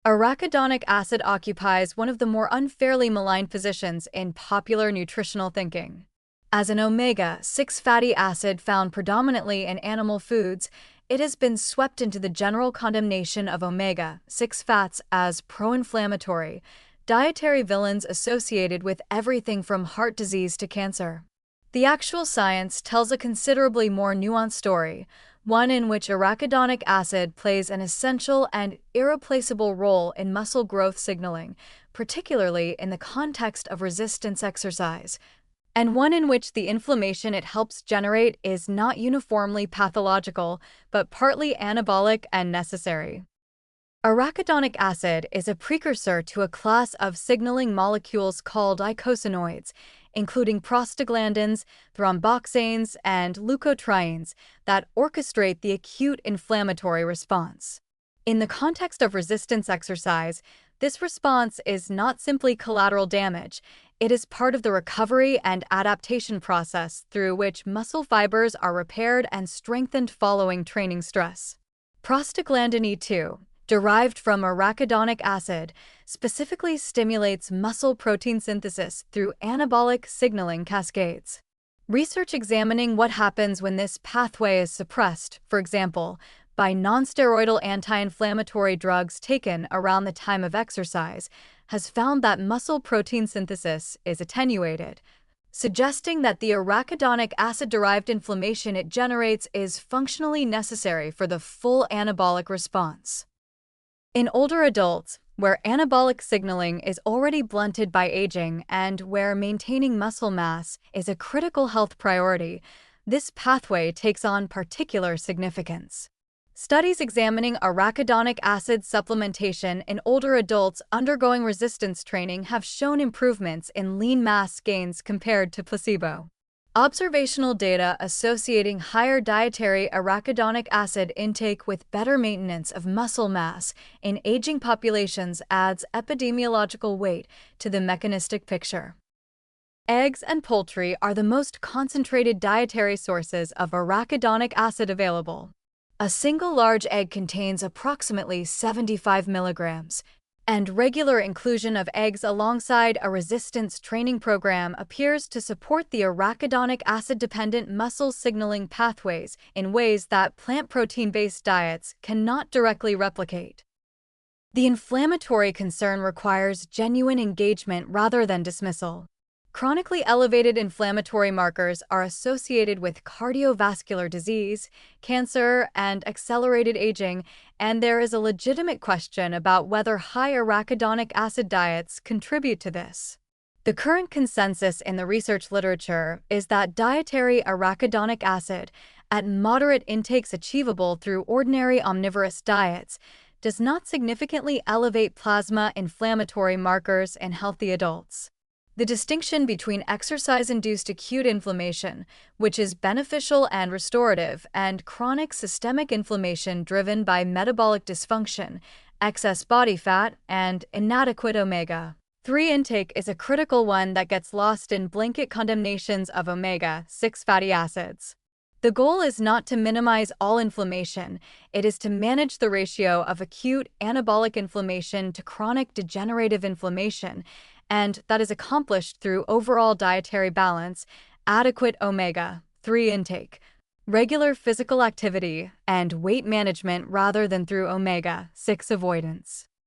Arachidonic acid occupies one of the more unfairly maligned positions in popular nutritional thinking. As an omega-6 fatty acid found predominantly in animal foods, it has been swept into the general condemnation of omega-6 fats as pro-inflammatory, dietary villains associated with everything from heart disease to cancer. The actual science tells a considerably more nuanced story, one in which arachidonic acid plays an essential and irreplaceable role in muscle growth signaling, particularly in the context of resistance exercise, and one in which the inflammation it helps generate is not uniformly pathological, but partly anabolic and necessary. Arachidonic acid is a precursor to a class of signaling molecules called eicosanoids, including prostaglandins, thromboxanes, and leukotrienes that orchestrate the acute inflammatory response. In the context of resistance exercise, this response is not simply collateral damage, it is part of the recovery and adaptation process through which muscle fibers are repaired and strengthened following training stress. Prostaglandin E2, derived from arachidonic acid, specifically stimulates muscle protein synthesis through anabolic signaling cascades. Research examining what happens when this pathway is suppressed, for example, by nonsteroidal anti-inflammatory drugs taken around the time of exercise, has found that muscle protein synthesis is attenuated, suggesting that the arachidonic acid-derived inflammation it generates is functionally necessary for the full anabolic response. In older adults, where anabolic signaling is already blunted by aging and where maintaining muscle mass is a critical health priority, this pathway takes on particular significance. Studies examining arachidonic acid supplementation in older adults undergoing resistance training have shown improvements in lean mass gains compared to placebo. Observational data associating higher dietary arachidonic acid intake with better maintenance of muscle mass in aging populations adds epidemiological weight to the mechanistic picture. Eggs and poultry are the most concentrated dietary sources of arachidonic acid available. A single large egg contains approximately 75 milligrams, and regular inclusion of eggs alongside a resistance training program appears to support the arachidonic acid-dependent muscle signaling pathways in ways that plant protein-based diets cannot directly replicate. The inflammatory concern requires genuine engagement rather than dismissal. Chronically elevated inflammatory markers are associated with cardiovascular disease, cancer, and accelerated aging, and there is a legitimate question about whether high arachidonic acid diets contribute to this. The current consensus in the research literature is that dietary arachidonic acid, at moderate intakes achievable through ordinary omnivorous diets, does not significantly elevate plasma inflammatory markers in healthy adults. The distinction between exercise-induced acute inflammation, which is beneficial and restorative, and chronic systemic inflammation driven by metabolic dysfunction, excess body fat, and inadequate omega-3 intake is a critical one that gets lost in blanket condemnations of omega-6 fatty acids. The goal is not to minimize all inflammation, it is to manage the ratio of acute anabolic inflammation to chronic degenerative inflammation, and that is accomplished through overall dietary balance, adequate omega-3 intake, regular physical activity, and weight management rather than through omega-6 avoidance.